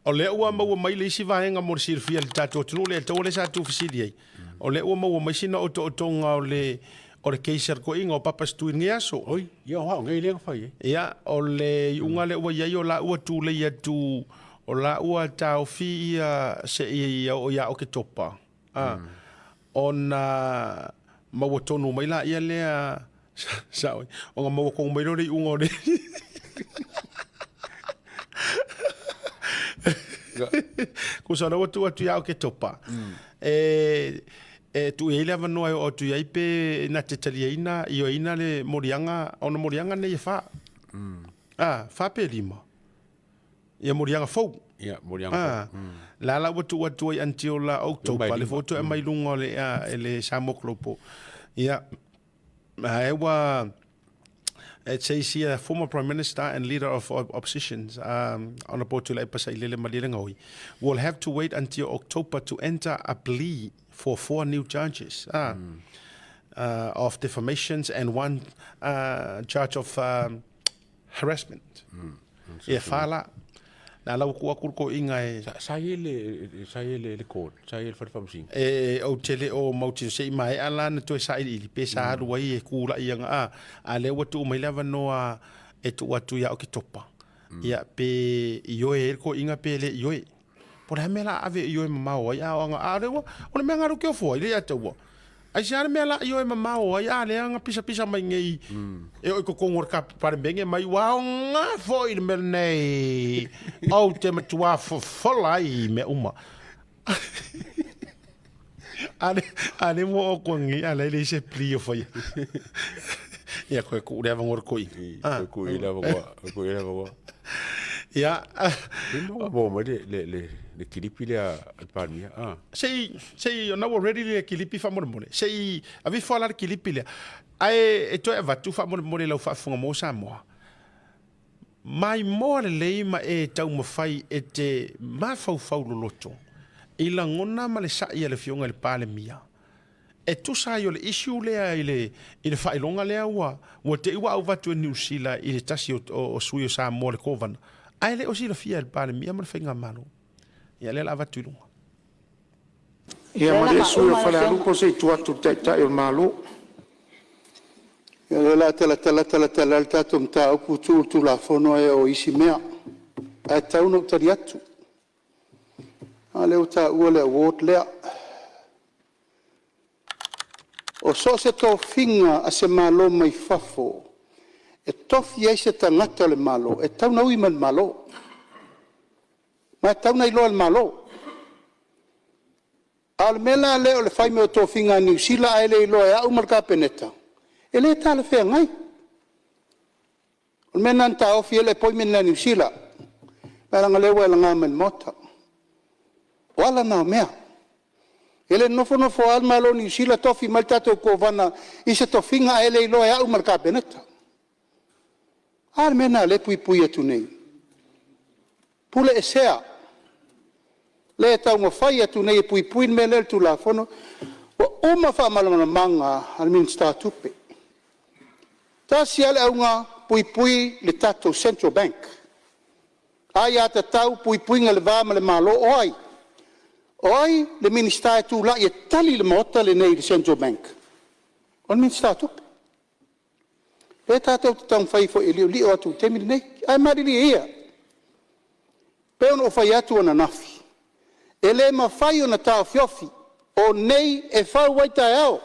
O le ua maua mai le isi vaenga mo le sirfia le tatou tunu le tau le sa tu fisili ai. O le ua maua mai sina o tonga o le keisar ko inga o papa stuin ngia so. Oi, ia hoa ngai le fai. Ia o le unga le ua iai o la ua tu le ia tu o la ua tau fi ia se ia o ia o ke topa. O na maua tonu mai la ia lea sao o nga maua kong mai lori unga o le. Ko sa rawa tu atu ia o ke topa. Tu e le avanoa o tu iai pe na te talia ina i o ina le morianga o na morianga nei e wha. Wha pe lima. Ia morianga fau. Ia morianga fau. La la watu ai until la October. Le foto e mai lunga le le Samoklopo. Ia. It says here, former Prime Minister and leader of oppositions, Honorable Tula Ipasai Malirangawi, will have to wait until October to enter a plea for 4 new charges of defamations and 1 charge of harassment. E fala. Na lau kua kurko inga e... Sa ye le kod, sa ye le whatwhamsing. O tele o mauti se mai ala na to sa ili pe sa haru ai e kula i anga a le watu mai lava noa e tu watu ya o ki topa. Ia pe io e ko inga pe le io e. Por ha mela ave io e mamao ai a anga a rewa o le mengaru ke o foi le ata wo. Ai se mela io e mamao ai a le anga pisa mai ngai. E o ko kongor ka para benge mai wa nga foi le nei. O te matua fola i me uma. Ale mo o kongi ale le se plio foi. Ia ko ku le vangor koi. Ko ila va. Ia. Bo mo le kilipi le palmia. Sei ona already le kilipi fa mo mole. Sei avi fa la kilipi le. Ai e to e vatu fa mo le fa funga mo sa mo. Mai mo le ma e tau mo fai e te ma fau loto. Ila ngona ma le sa ia le fionga le pale mia. E tu sa yo le issue le ile fa ilonga le wa te iwa au vatu New Zealand ile tasi o suio sa mo le kovan. Ai le o si le fia le pale mia mo le finga malo. Ia le la vatu lunga. Ia ma le suio fa le lupo se tu atu ta il malo. Ia la tala le tatu mta upu tu la fono e o isi mea. Ai tau no tari atu. Ale o ta ua le award lea. O so se tō whinga a se malo mai fafo. E tofi ai se tangata le malo. E tau na ui man malo. Ma tau na ilo le malo. Al mela leo le fai me o tō whinga New Zealand ai le ilo e au marka peneta. E le ta le whea ngai. O mena nta ofi ele poi mena New Zealand. Meranga lewa e langa men mota. Wala na mea. Ele nofo al malo New Zealand tofi mal tato ko vana isa to finga ele lo ya umar ka beneta. Al mena le pui atu nei. Pule esea. Le tau mo fai atu nei pui me le tu la fono. O uma fa malama manga al min sta tupe. Tasi ale aunga pui le tato Central Bank. Ai ata tau pui ngale va le malo oi. Oi, le minister tu la e tali le mota le nei Central Bank. On minister tu. E tato tau fai fo li o tu temi nei. Ai mari li ia. Pe on fai atu ona nafi. Ele ma fai ona ta fiofi. O nei e fa waita ao.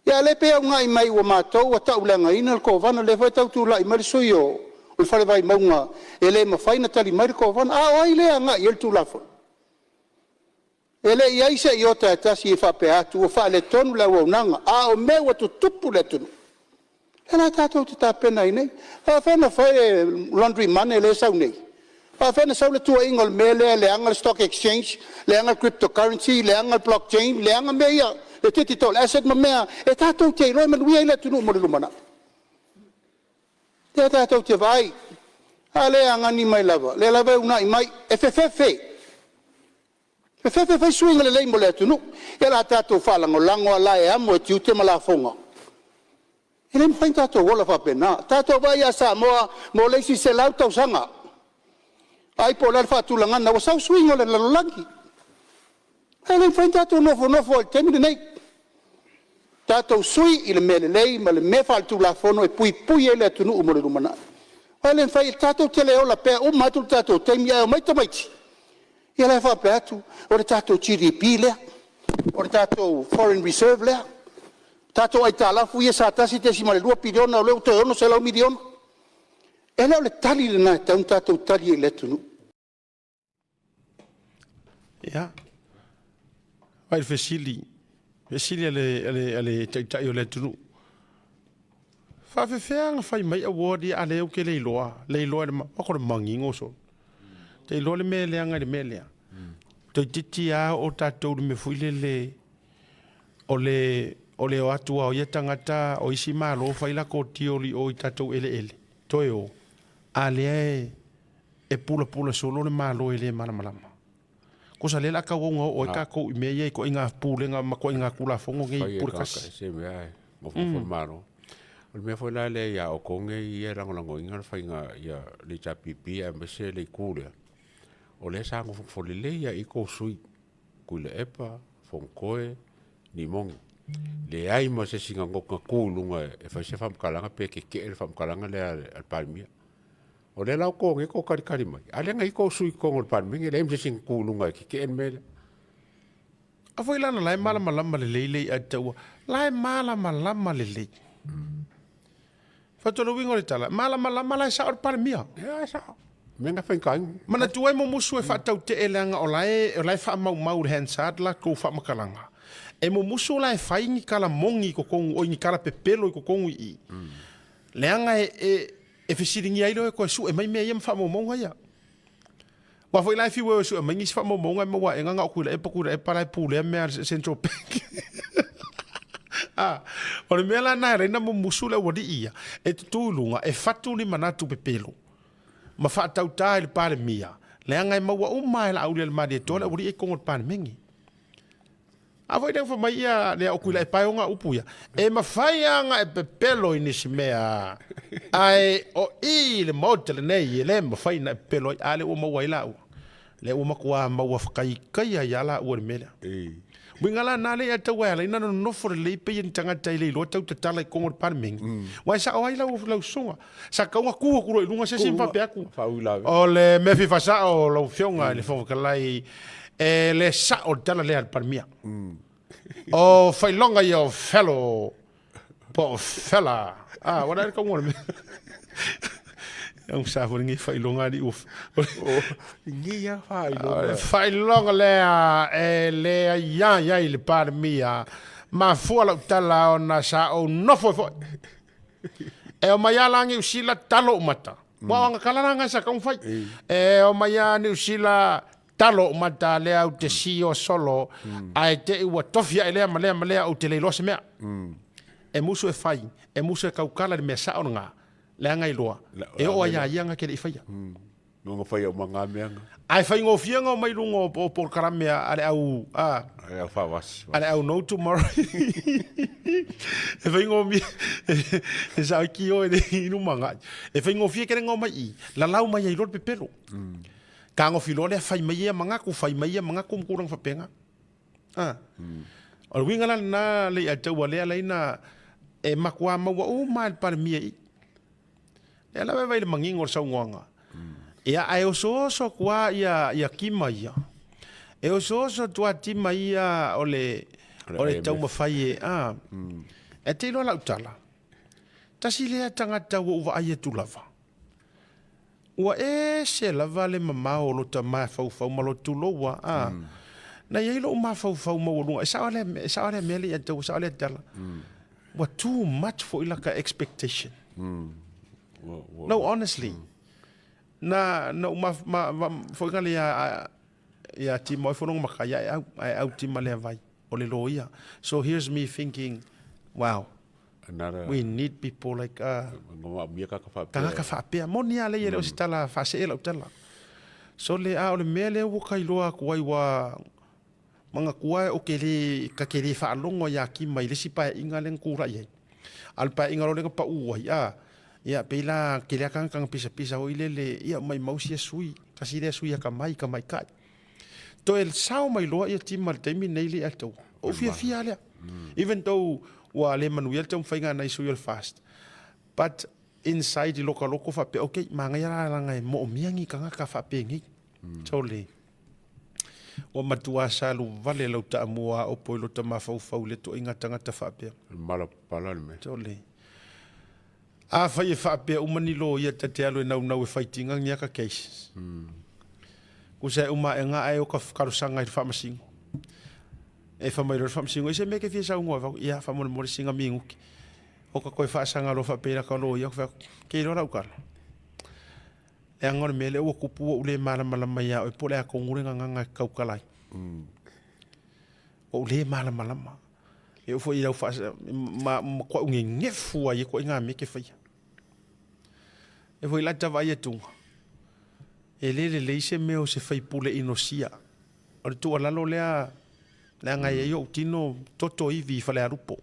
Ya le pe ngai mai o matou o tau langa ina ko vana le vai tau tu la i mari soio. O fale vai maunga. Ele ma fai na tali mari ko vana. Ah, oi le nga il tu la fo. Ele ia isa i ota tasi e whape atu o wha le tonu la waunanga. A o mewa tu tupu le tunu. Hena tātou te tāpena i nei. A whena whae laundry money le sau nei. A whena sau le tua ingol me le angal stock exchange, le angal cryptocurrency, le angal blockchain, le angal mea, le titi tol asset ma mea. E tātou te iloi man uia i le tunu mo le lumana. Te tātou te vai. A le angani mai lava. Le lava una i mai. E whewhewhe. Fai swinga le leimo le tunu. E la tātou whalango lango ala e amo e tiute ma la fonga. E le mwhain tātou wola whapena. Tātou vai a sa moa mo leisi se lau tau sanga. Ai po la whaatulanga na wasau swing o le lalolangi. Ai le whain tātou nofo al temi nei. Tātou sui i le mele lei ma le me whaatula fono e pui e le atunu umore rumana. Ai le whain tātou tele o la pea o matul tātou temi ai o maita maiti. Ia le whape atu o le tātou GDP lea. O le tātou Foreign Reserve lea. Tātou ai tālafu ia sa tasi te si male 2 piliona o leo te ono se lau miliona. E leo le tali le nai taun tātou tali e le tunu. Ja. Vai fesili. Fesili ale tai o le tunu. Fa fe feanga fai mai award ia ale o ke le loa le ma ko le mangingo so. Te lo le mele anga le mele. Te titi a o tātou me fuile le o le atua o ia tangata o isi malo fai la ko tioli o i tātou ele. Toi o. Ale e pula solo le malo ele malama. Ko sa le la ka wonga o ka ko me ye ko inga pule nga ma ko inga kula fongo ngi pur kas. Se me ai. Mo fo maro. O me fo la le ya o ko ngi ia rango inga fai nga ia le chapipi a me se le kule. O le sa ngo fo le ia i ko sui. Kule epa, fonkoe, ni mong. Le ai mo se singa ngo ka kulunga e fa se fam kalanga pe ke e fam kalanga le al palmia. O le lau ko nge ko kari mai. Ale ngai ko sui ko ngol pan mingi le mse sing kulunga ki en mele. A foi lana lai malama le leile a tau. Lai malama le lei. Fatolo wingo le tala. Malama lai sa or palmia. Ya sa. Menga fen kan. Mana tuai mo musu e fatau te elanga o lai fa mau hansat la ko fa makalanga. E mo musu lai fai ngi kala mongi ko kongu o ngi kala pepelo ko kongu i. Leanga e fesiringi ai lo ko su e mai me yam fa mo monga ya. Wa foi lai fi wo su e mai ngi fa mo monga mo wa enga ku la e pakura e para pule me Central Bank. O le mea la na reina mo musu le wadi ia. E tutulunga e fatu ni manatu pepelo. Ma fa tau tai le pare mia. Leanga e maua o mai la aulia le mari e tola wadi e kongo pane mengi. A foi fa mai ia le o kuila e pai nga upuia. E ma fai anga e pepelo ini si mea. Ai o i le motel nei le ma fai na pepelo ale o maua ila u. Le o makua maua fakai kai ya la o le mele. Wingala na le ata wala ina no for le pe yin tanga tai le lo tau tala kongo parming. Wa sa o ila o la songa. Sa ka wa ku ku ro lunga se simpa pe aku. O le me fi fa sa o lo fionga le fo kalai e le sa o tala le al parmia. O fai longa yo fellow po fella. What are you me? Ang sa ngi fai longa di uf. Ngi ya fai longa. Fai longa le ya le parmia. Ma fu la tala ona sa o no fo. E o maya langi usila talo mata. Wa nga kalanga sa kong fai. E o maya ni usila talo mata le au te si o solo ai te ua tofia ele malea o te le lose mea. E musu e fai, e musu e kaukala de mea sao nga le anga iloa. E o ia ianga ke le ifaya. Nunga fai o manga meanga. Ai fai ngo fianga o mai lungo o por karamea ale au Ai au fawas. Ale au no tomorrow. E fai ngo mi e sa ki o e inu manga. E fai ngo fie kere ngo mai la lau mai i lor pepelo. Kango filole fai mai manga ku kurang fapenga. O winga na le ata wale ala ina e makwa mawa o mal par mi. Ela vai le mangingo sa ngonga. Ia ai o so kwa ia kima ia. E o so tua tima ia ole tau mafai e te lo la utala. Tasi le tangata wo va ai tu lava. Ua se lava le mamao lo ta ma fau malo tu lo wa na ye lo ma fau ma lo sa ale meli e tau sa ale tala. Wa too much for ilaka expectation. No, honestly. Na ma foi ngale ya ti mo fonong makaya au ti male vai o le loia. So here's me thinking, wow. We need people like tanga ka fa monia le ye o stala fa se ela utala. So le o le mele o kai loa kuai wa manga kuai o kele ka kele fa longo ya ki mai le sipa inga len kura ye. Alpa inga lo le pa u ia pela ke le kang pisa o ile le ia mai mausi sui kasi le sui ka mai kai to el sao mai loa ia tim mal temi nei le ato o fia le even though wa le manuel tom fainga na sui el fast but inside the local fa pe okay manga ya la ngai mo miangi kanga ka fa pengi tole o matua salu vale lo ta mua o poilo ta mafau le to inga tanga ta fa pe mala pala me tole a fa ye fa pe o manilo ia te alo na we fighting ngia ka case ku se uma nga ai o ka karusanga i fa masingo e fa mai ro fa masingo se me ke fi sa ngwa ia fa mo singa mingu o ka koe whaasanga lo whapera ka lo ia kei rora ukala. E angore mele ua kupua ule mala mai au e pole a kongurenga nganga kaukalai. O ule mala ma. E ufo i rau whaasa, ma kwa unge ngefua i kwa inga meke whaia. E fo i lata vai e tunga. E lele leise meo se whai pule ino sia. O le tua lalo lea ngai e yo tino toto i vi whale arupo.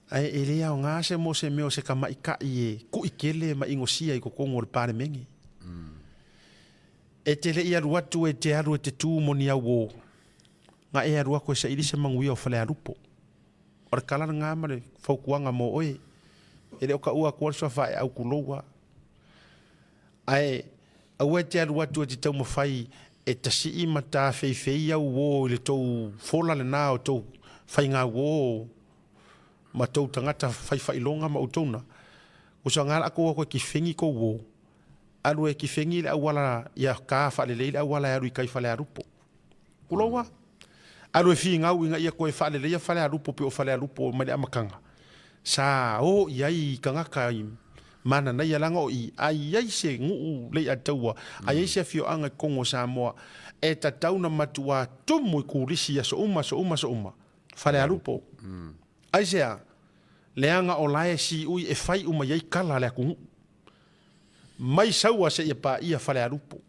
Ai ele au ngā se mo se meo se ka mai ka i e ku ikele ma ingosia i ko kongo le pare mengi. E te le i aru atu e te aru e te tū moni au o. Ngā e aru ako e sa iri se mangui o whale arupo. O re kalara ngā mare whaukuanga mo oe. E le o ka ua kua soa whae au kuloua. Ai au e te aru atu e te tau mawhai e tasi i mata fei au o le tau fola le nā o tau whai ngā o ma tau tangata whai longa ma utona. O sa ngara ako ako ki whengi ko wo. Aru e ki whengi le awala ia ka whale leile awala aru i kai whale arupo. Kuloua. Aru e whi ngau inga ia koe whale leia whale arupo pe o whale arupo mai le amakanga. Sa o iai kangaka i mana nei alanga o i. Ai iai se nguu lei ataua. Ai iai se fio anga kongo sa moa. E ta tauna matua tumu i kurisi ya so uma. Whale arupo. Ai sea. Leanga o lae si ui e whai uma iei kala lea kungu. Mai saua se ia pā ia whale arupo.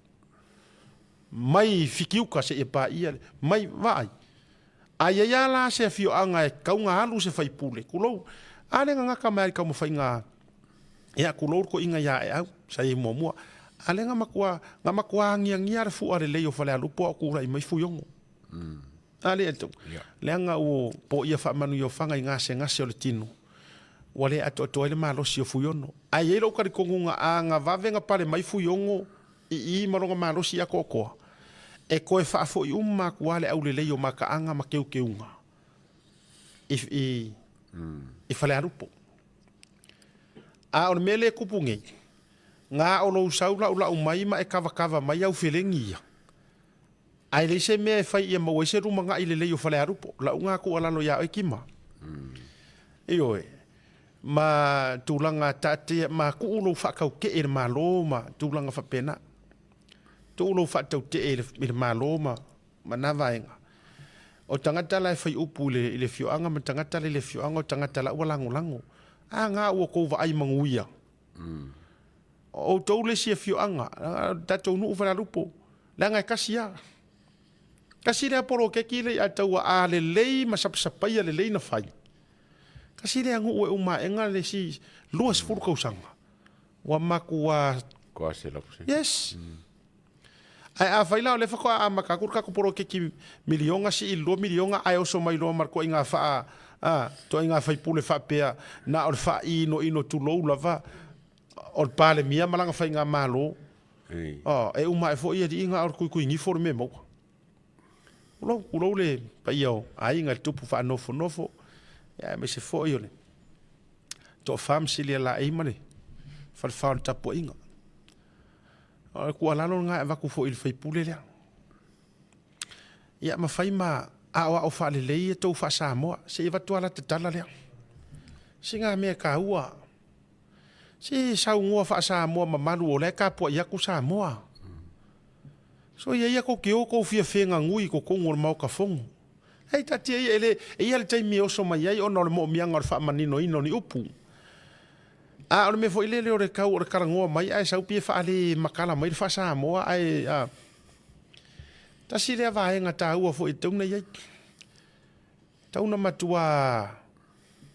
Mai whikiuka se ia pā ia. Mai vai. Ai ia la se fio anga e kaunga halu se whai pule. Kulou. Alenga ngaka mai kau mawhai ngā. Ea kulou ko inga ia e au. Sa i mua. Alenga makua ngia re fuare leo whale arupo a kura i mai fuyongo. Ale eto. Leanga o po ia whamanu i o whanga i ngase o le tino. Wale ato ele malosi o fuyono. Ai e kari kongunga a ngā wawenga pare mai fuyongo i maronga malosi a kokoa. E koe whaafo i umma kuale au le leo maka anga ma keunga. I whale arupo. A on mele kupungei. Ngā ono usaula ula umai ma e kawa mai au whilengi ia. Ai le se me fai ia maua se ruma nga i le leo whale arupo. La unga ku alano ia o kima. Eoe. Ma tūlanga tate, ma ku ulo whakau ke e malo ma tūlanga whapena. Tūlo whakau te e le malo ma navaenga. O tangata lai whai upu le fioanga, ma tangata le fioanga, o tangata la ua lango. A ngā ua kou wa ai manguia. O tau le sia fioanga, tatou nuu whana rupo. La ngai kasia. Kasi rea poro ke ki le ataua a le lei ma sapasapai le lei na whai. Kasi rea ngu ue uma enga le si luas furu kausanga. Wa maku wa... Koa se lapu se. Yes. Ai a whaila o le whako a makakur kako poro ke ki milionga si i lo milionga ai oso mai lo marko inga wha to inga whai pule wha pea na or wha ino tu lou lava or pale mia malanga whai ngā malo. E uma e fo ia di inga or kui ngifor me mau. Ulo le pa iau ai inga tupu wha nofo. Ya me se fo iole. To fam sili la ai mane. Fa tapo inga. Ku alalo nga va ku fo il fai pule le. Ya ma fai ma a o fa le le to fa sa mo se va to ala te tala le. Singa me ka ua. Si sa ngo fa sa mo ma malu o le ka po ya ku sa mo. So ia ko ke o ko fia fenga ngui ko ngor mau ka fongo. Hei tati ele le tai mi oso mai ai ono le mo mianga fa manino ino ni upu. A o me fo ile le o kau o karangoa mai ai sau pie fa ale makala mai fa sa mo ai ta si le va nga ta ua fo i tau nei. Tau na matua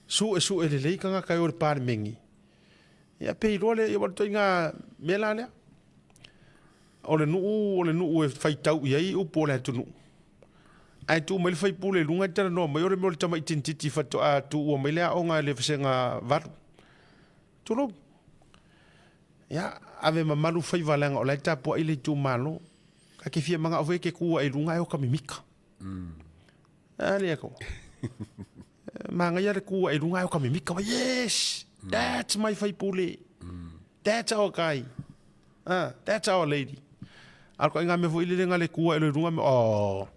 su ele le kanga kai o par mengi. ia pe ro le ia wa to inga mela le o le nu e fai tau ia u po le tunu ai tu mai fai pule lunga tera no mai ore mo le tama itintiti fa to a tu o mai le o nga le fsenga var tu lo ya ave mamalu fai valanga o le tapo ile tu malo ka ke fia manga ove ke ku ai lunga o kamimika ale ko manga ya ku ai lunga o kamimika yes that's my fai pule that's our guy that's our lady al ko nga me vo ile nga le ku ai lunga me oh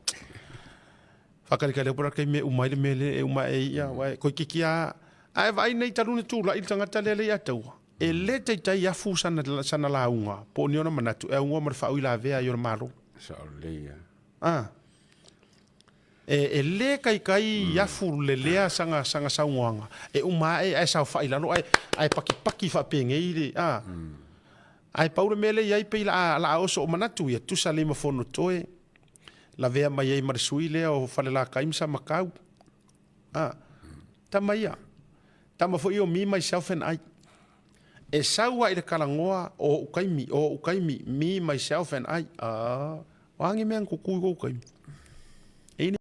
fakali pura kai me umai le mele umai ya wa ko kikia ai vai nei talu tu la il tanga tale ya tau e le te tai ya fu sana la unga po ni ona manatu e unga mar fa ila vea yo malo sa le ya e le kai ya fu le lea sanga sa unga e umai ai sa fa ila no ai paki fa penge ile ai paure mele ya pe la oso manatu ya tu sale ma fono toe la vea mai ai marsui le o fale la kaimsa makau tamaia tama fo io me myself and I e saua i le kalangoa o ukaimi me myself and I wangi me an kuku ko ukaimi